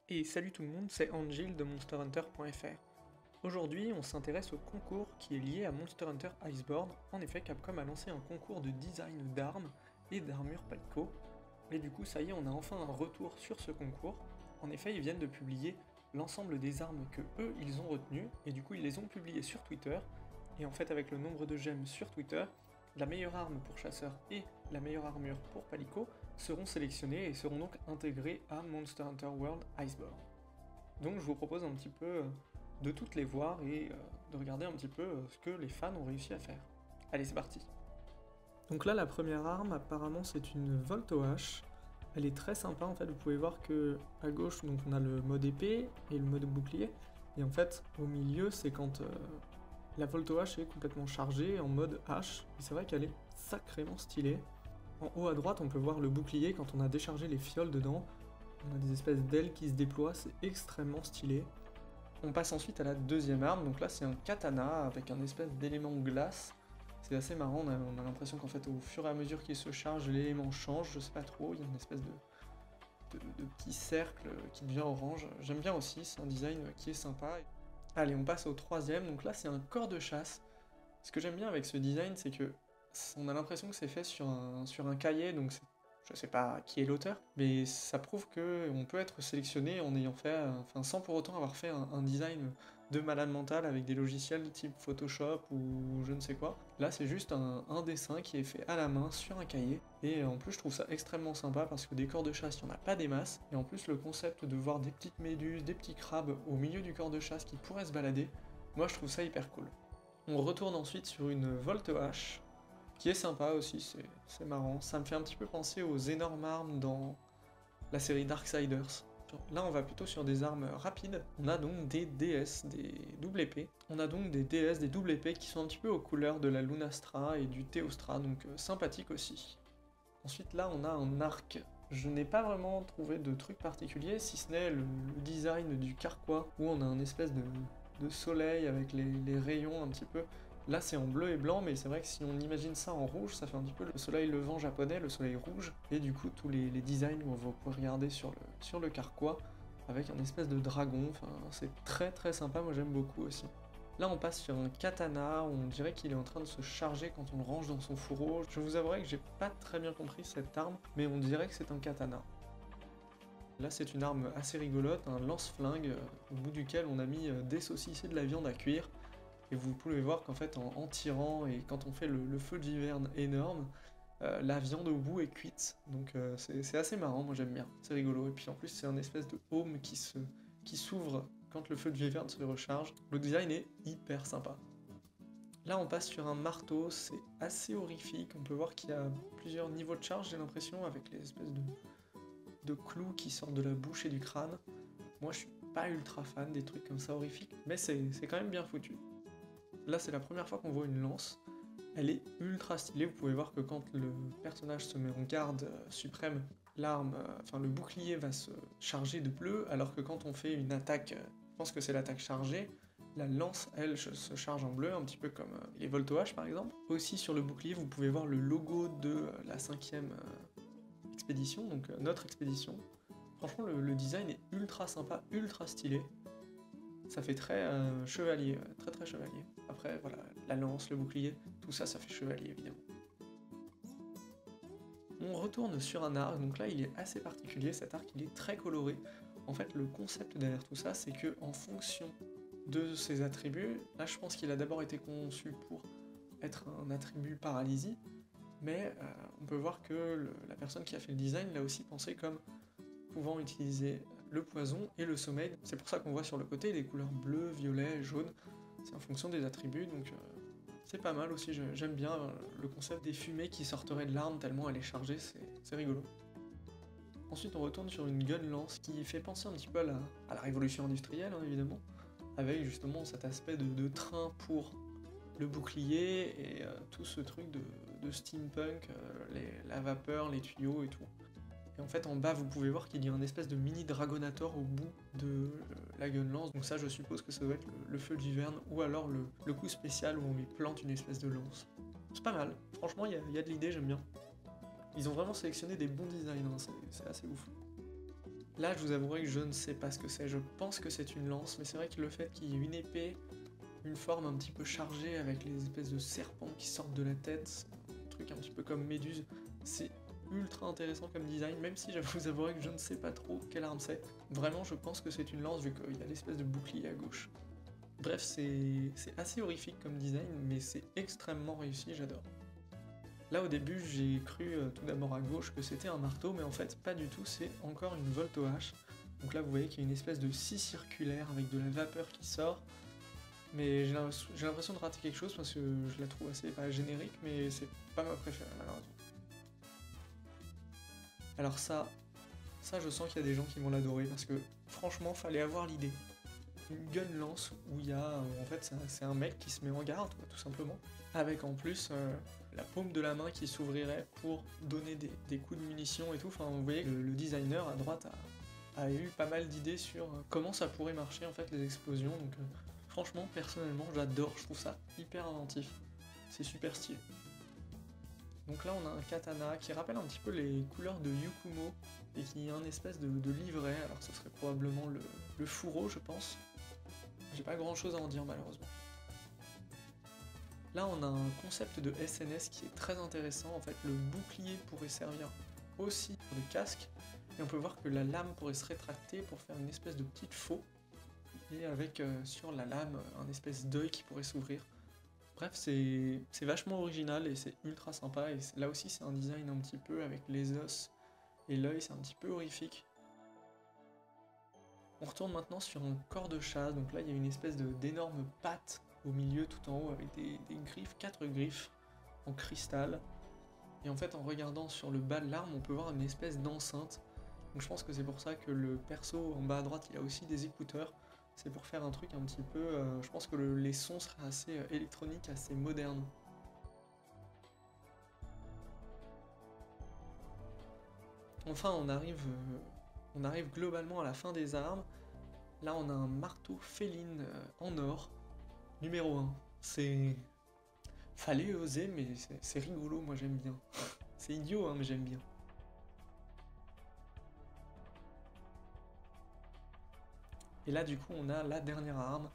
Et salut tout le monde, c'est Angel de monsterhunter.fr. Aujourd'hui, on s'intéresse au concours qui est lié à Monster Hunter Iceborne. En effet, Capcom a lancé un concours de design d'armes et d'armures Palico. Et du coup, ça y est, on a enfin un retour sur ce concours. En effet, ils viennent de publier l'ensemble des armes que eux, ils ont retenues, et du coup, ils les ont publiées sur Twitter. Et en fait, avec le nombre de gemmes sur Twitter, la meilleure arme pour chasseur et la meilleure armure pour Palico seront sélectionnées et seront donc intégrées à Monster Hunter World Iceborne. Donc je vous propose un petit peu de toutes les voir et de regarder un petit peu ce que les fans ont réussi à faire. Allez, c'est parti. Donc là, la première arme, apparemment, c'est une Volto-H. Elle est très sympa, en fait, vous pouvez voir que à gauche, donc on a le mode épée et le mode bouclier. Et en fait, au milieu, c'est quand la Volto-H est complètement chargée en mode H. Et c'est vrai qu'elle est sacrément stylée. En haut à droite, on peut voir le bouclier quand on a déchargé les fioles dedans. On a des espèces d'ailes qui se déploient, c'est extrêmement stylé. On passe ensuite à la deuxième arme, donc là c'est un katana avec un espèce d'élément glace. C'est assez marrant, on a l'impression qu'en fait au fur et à mesure qu'il se charge, l'élément change, je sais pas trop, il y a une espèce de petit cercle qui devient orange. J'aime bien aussi, c'est un design qui est sympa. Allez, on passe au troisième, donc là c'est un corps de chasse. Ce que j'aime bien avec ce design, c'est que on a l'impression que c'est fait sur un cahier, donc je sais pas qui est l'auteur, mais ça prouve qu'on peut être sélectionné en ayant fait, enfin sans pour autant avoir fait un design de malade mental avec des logiciels type Photoshop ou je ne sais quoi. Là c'est juste un dessin qui est fait à la main sur un cahier, et en plus je trouve ça extrêmement sympa parce que des corps de chasse il n'y en a pas des masses, et en plus le concept de voir des petites méduses, des petits crabes au milieu du corps de chasse qui pourraient se balader, moi je trouve ça hyper cool. On retourne ensuite sur une Volte-H, qui est sympa aussi, c'est marrant. Ça me fait un petit peu penser aux énormes armes dans la série Darksiders. Là, on va plutôt sur des armes rapides. On a donc des DS, des doubles épées. On a donc des DS, des doubles épées qui sont un petit peu aux couleurs de la Lunastra et du Theostra, donc sympathique aussi. Ensuite, là, on a un arc. Je n'ai pas vraiment trouvé de truc particulier, si ce n'est le design du carquois, où on a un espèce de soleil avec les rayons un petit peu. Là, c'est en bleu et blanc, mais c'est vrai que si on imagine ça en rouge, ça fait un petit peu le soleil levant japonais, le soleil rouge, et du coup, tous les designs où vous pouvez regarder sur le carquois, avec un espèce de dragon, enfin, c'est très très sympa, moi j'aime beaucoup aussi. Là, on passe sur un katana, on dirait qu'il est en train de se charger quand on le range dans son fourreau. Je vous avouerai que j'ai pas très bien compris cette arme, mais on dirait que c'est un katana. Là, c'est une arme assez rigolote, un lance-flingue, au bout duquel on a mis des saucisses et de la viande à cuire. Et vous pouvez voir qu'en fait, en tirant et quand on fait le feu de viverne énorme, la viande au bout est cuite. Donc c'est assez marrant, moi j'aime bien, c'est rigolo. Et puis en plus, c'est un espèce de home qui s'ouvre quand le feu de viverne se recharge. Le design est hyper sympa. Là, on passe sur un marteau, c'est assez horrifique. On peut voir qu'il y a plusieurs niveaux de charge, j'ai l'impression, avec les espèces de clous qui sortent de la bouche et du crâne. Moi, je suis pas ultra fan des trucs comme ça horrifiques, mais c'est quand même bien foutu. Là, c'est la première fois qu'on voit une lance. Elle est ultra stylée. Vous pouvez voir que quand le personnage se met en garde suprême, l'arme, enfin le bouclier va se charger de bleu, alors que quand on fait une attaque, je pense que c'est l'attaque chargée, la lance, elle, se charge en bleu, un petit peu comme les Volto-H par exemple. Aussi sur le bouclier, vous pouvez voir le logo de la 5ème expédition, donc notre expédition. Franchement, le design est ultra sympa, ultra stylé. Ça fait très chevalier, très très chevalier. Après, voilà, la lance, le bouclier, tout ça, ça fait chevalier évidemment. On retourne sur un arc, donc là il est assez particulier, cet arc il est très coloré. En fait, le concept derrière tout ça, c'est que en fonction de ses attributs, là je pense qu'il a d'abord été conçu pour être un attribut paralysie, mais on peut voir que la personne qui a fait le design l'a aussi pensé comme pouvant utiliser le poison et le sommeil. C'est pour ça qu'on voit sur le côté les couleurs bleu, violet, jaune. C'est en fonction des attributs, donc c'est pas mal aussi. J'aime bien le concept des fumées qui sortiraient de l'arme tellement elle est chargée, c'est rigolo. Ensuite, on retourne sur une gun lance qui fait penser un petit peu à la révolution industrielle, hein, évidemment, avec justement cet aspect de train pour le bouclier et tout ce truc de steampunk, la vapeur, les tuyaux et tout. Et en fait, en bas, vous pouvez voir qu'il y a un espèce de mini Dragonator au bout de la gun lance. Donc ça, je suppose que ça doit être le feu de viverne ou alors le coup spécial où on lui plante une espèce de lance. C'est pas mal. Franchement, il y a de l'idée, j'aime bien. Ils ont vraiment sélectionné des bons designs, hein, c'est assez ouf. Là, je vous avouerai que je ne sais pas ce que c'est. Je pense que c'est une lance, mais c'est vrai que le fait qu'il y ait une épée, une forme un petit peu chargée avec les espèces de serpents qui sortent de la tête, un truc un petit peu comme Méduse, c'est ultra intéressant comme design, même si je vous avouerai que je ne sais pas trop quelle arme c'est. Vraiment, je pense que c'est une lance vu qu'il y a l'espèce de bouclier à gauche. Bref, c'est assez horrifique comme design, mais c'est extrêmement réussi, j'adore. Là au début j'ai cru tout d'abord à gauche que c'était un marteau, mais en fait pas du tout, c'est encore une volto-hache. Donc là vous voyez qu'il y a une espèce de scie circulaire avec de la vapeur qui sort, mais j'ai l'impression de rater quelque chose parce que je la trouve assez pas générique, mais c'est pas ma préférée malheureusement. Alors ça je sens qu'il y a des gens qui vont l'adorer parce que franchement fallait avoir l'idée. Une gun lance où il y a en fait c'est un mec qui se met en garde quoi, tout simplement, avec en plus la paume de la main qui s'ouvrirait pour donner des coups de munitions et tout. Enfin vous voyez que le designer à droite a eu pas mal d'idées sur comment ça pourrait marcher en fait les explosions, donc franchement personnellement j'adore, je trouve ça hyper inventif, c'est super stylé. Donc là on a un katana qui rappelle un petit peu les couleurs de Yukumo et qui a un espèce de livret, alors ce serait probablement le fourreau je pense. J'ai pas grand chose à en dire malheureusement. Là on a un concept de SNS qui est très intéressant, en fait le bouclier pourrait servir aussi de casque, et on peut voir que la lame pourrait se rétracter pour faire une espèce de petite faux, et avec sur la lame un espèce d'œil qui pourrait s'ouvrir. Bref, c'est vachement original et c'est ultra sympa, et là aussi c'est un design un petit peu avec les os et l'œil, c'est un petit peu horrifique. On retourne maintenant sur un corps de chasse, donc là il y a une espèce d'énorme patte au milieu tout en haut avec des griffes, 4 griffes en cristal. Et en fait en regardant sur le bas de l'arme on peut voir une espèce d'enceinte. Donc je pense que c'est pour ça que le perso en bas à droite il a aussi des écouteurs. C'est pour faire un truc un petit peu... je pense que les sons seraient assez électroniques, assez modernes. Enfin on arrive globalement à la fin des armes. Là on a un marteau féline en or, numéro 1. C'est... Fallait oser, mais c'est rigolo, moi j'aime bien. C'est idiot, hein, mais j'aime bien. Et là du coup on a la dernière arme.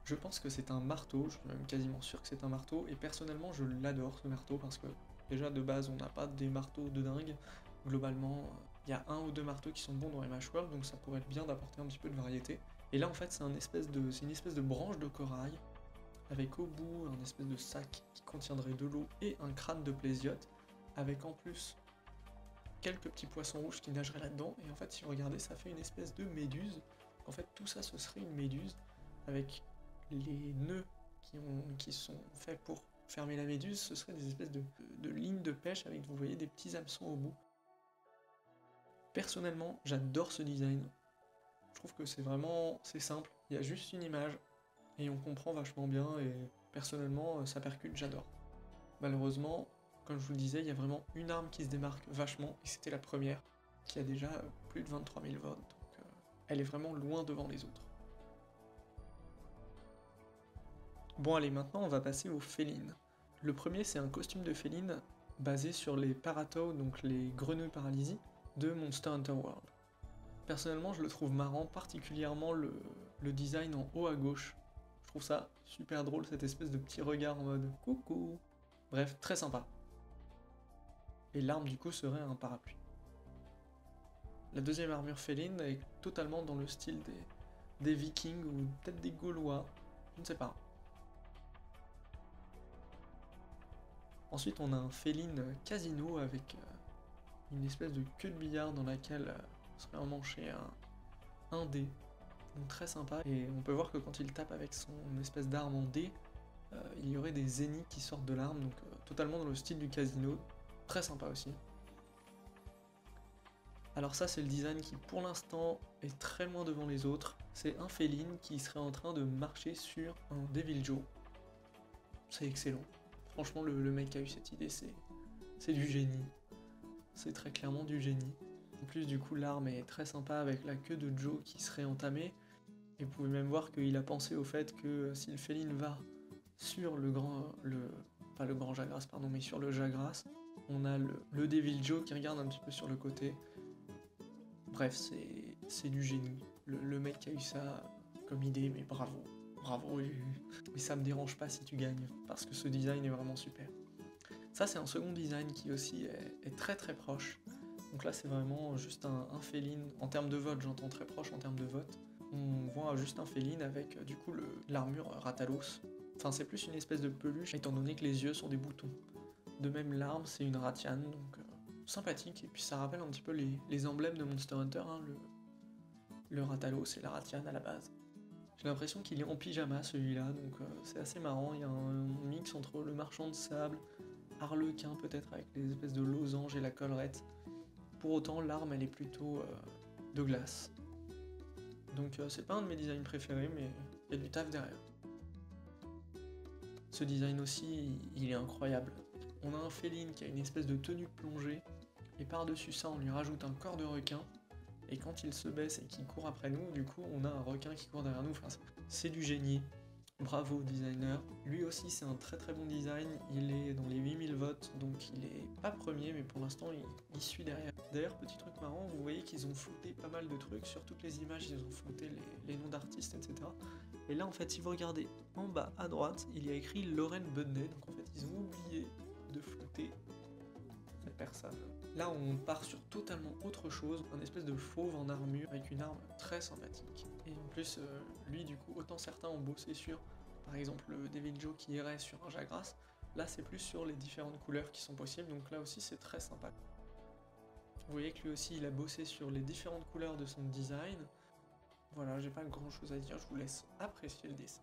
Je pense que c'est un marteau, je suis même quasiment sûr que c'est un marteau, et personnellement je l'adore ce marteau parce que déjà de base on n'a pas des marteaux de dingue. Globalement, il y a un ou deux marteaux qui sont bons dans MH World, donc ça pourrait être bien d'apporter un petit peu de variété. Et là en fait c'est une espèce de branche de corail, avec au bout un espèce de sac qui contiendrait de l'eau et un crâne de plésiote, avec en plus quelques petits poissons rouges qui nageraient là-dedans, et en fait si vous regardez ça fait une espèce de méduse. En fait tout ça ce serait une méduse, avec les nœuds qui sont faits pour fermer la méduse, ce serait des espèces de lignes de pêche avec, vous voyez, des petits hameçons au bout. Personnellement, j'adore ce design. Je trouve que c'est simple, il y a juste une image, et on comprend vachement bien, et personnellement, ça percute, j'adore. Malheureusement, comme je vous le disais, il y a vraiment une arme qui se démarque vachement, et c'était la première, qui a déjà plus de 23 000 votes, donc elle est vraiment loin devant les autres. Bon allez, maintenant on va passer aux félines. Le premier c'est un costume de féline basé sur les Paratow, donc les grenouilles paralysies, de Monster Hunter World. Personnellement je le trouve marrant, particulièrement le design en haut à gauche. Je trouve ça super drôle, cette espèce de petit regard en mode coucou. Bref, très sympa. Et l'arme du coup serait un parapluie. La deuxième armure féline est totalement dans le style des Vikings ou peut-être des Gaulois, je ne sais pas. Ensuite, on a un féline casino avec une espèce de queue de billard dans laquelle serait emmanché un dé. Donc très sympa. Et on peut voir que quand il tape avec son espèce d'arme en dé, il y aurait des zéniths qui sortent de l'arme, donc totalement dans le style du casino. Très sympa aussi. Alors ça, c'est le design qui, pour l'instant, est très loin devant les autres. C'est un féline qui serait en train de marcher sur un Devil Joe. C'est excellent. Franchement, le mec qui a eu cette idée, c'est du génie. C'est très clairement du génie. En plus, du coup, l'arme est très sympa avec la queue de Joe qui serait entamée. Et vous pouvez même voir qu'il a pensé au fait que si le féline va sur pas le grand Jagras, pardon, mais sur le Jagras, on a le Devil Joe qui regarde un petit peu sur le côté. Bref, c'est du génie. Le mec qui a eu ça comme idée, mais bravo, bravo, et ça me dérange pas si tu gagnes, parce que ce design est vraiment super. Ça c'est un second design qui aussi est très très proche. Donc là c'est vraiment juste un féline, en termes de vote, j'entends très proche en termes de vote. On voit juste un féline avec du coup l'armure Rathalos. Enfin c'est plus une espèce de peluche, étant donné que les yeux sont des boutons. De même l'arme c'est une Rathian, donc sympathique, et puis ça rappelle un petit peu les emblèmes de Monster Hunter, hein, le Rathalos et la Rathian à la base. J'ai l'impression qu'il est en pyjama celui-là, donc c'est assez marrant, il y a un mix entre le marchand de sable, Harlequin peut-être avec les espèces de losanges et la collerette. Pour autant l'arme elle est plutôt de glace. Donc c'est pas un de mes designs préférés, mais il y a du taf derrière. Ce design aussi, il est incroyable. On a un féline qui a une espèce de tenue de plongée, et par-dessus ça on lui rajoute un corps de requin, et quand il se baisse et qu'il court après nous, du coup on a un requin qui court derrière nous, enfin, c'est du génie. Bravo designer. Lui aussi c'est un très très bon design, il est dans les 8000 votes, donc il est pas premier, mais pour l'instant il suit derrière. D'ailleurs petit truc marrant, vous voyez qu'ils ont flouté pas mal de trucs, sur toutes les images ils ont flouté les noms d'artistes, etc. Et là en fait si vous regardez en bas à droite, il y a écrit Lauren Budney, donc en fait ils ont oublié de flouter cette personne. Là on part sur totalement autre chose, un espèce de fauve en armure avec une arme très sympathique. Et en plus lui du coup autant certains ont bossé sur par exemple le Devil Joe qui irait sur un Jagras, là c'est plus sur les différentes couleurs qui sont possibles, donc là aussi c'est très sympa. Vous voyez que lui aussi il a bossé sur les différentes couleurs de son design. Voilà, j'ai pas grand chose à dire, je vous laisse apprécier le dessin.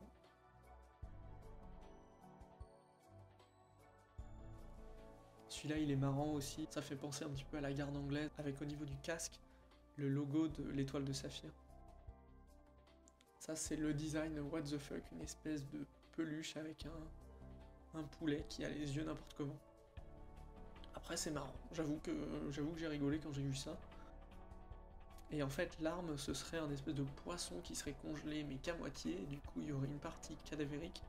Celui-là il est marrant aussi, ça fait penser un petit peu à la garde anglaise, avec au niveau du casque, le logo de l'étoile de saphir. Ça c'est le design What the fuck, une espèce de peluche avec un poulet qui a les yeux n'importe comment. Après c'est marrant, j'avoue que j'ai rigolé quand j'ai vu ça. Et en fait l'arme ce serait un espèce de poisson qui serait congelé mais qu'à moitié, et du coup il y aurait une partie cadavérique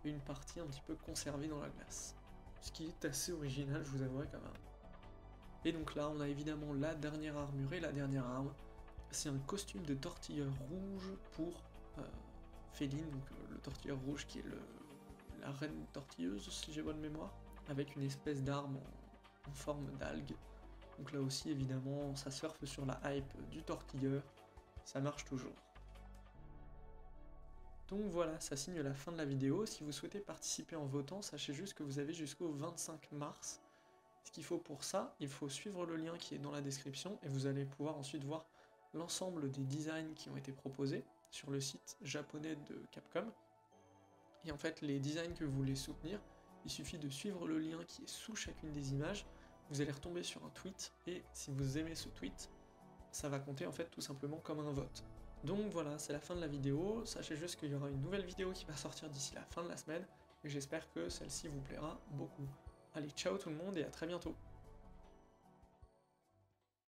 et une partie un petit peu conservée dans la glace. Ce qui est assez original, je vous avouerai quand même. Et donc là on a évidemment la dernière armure et la dernière arme. C'est un costume de tortilleur rouge pour féline, donc le tortilleur rouge qui est la reine tortilleuse si j'ai bonne mémoire, avec une espèce d'arme en forme d'algue. Donc là aussi évidemment ça surfe sur la hype du tortilleur, ça marche toujours. Donc voilà, ça signe la fin de la vidéo. Si vous souhaitez participer en votant, sachez juste que vous avez jusqu'au 25 mars. Ce qu'il faut pour ça, il faut suivre le lien qui est dans la description et vous allez pouvoir ensuite voir l'ensemble des designs qui ont été proposés sur le site japonais de Capcom. Et en fait, les designs que vous voulez soutenir, il suffit de suivre le lien qui est sous chacune des images. Vous allez retomber sur un tweet et si vous aimez ce tweet, ça va compter en fait tout simplement comme un vote. Donc voilà, c'est la fin de la vidéo. Sachez juste qu'il y aura une nouvelle vidéo qui va sortir d'ici la fin de la semaine et j'espère que celle-ci vous plaira beaucoup. Allez, ciao tout le monde et à très bientôt.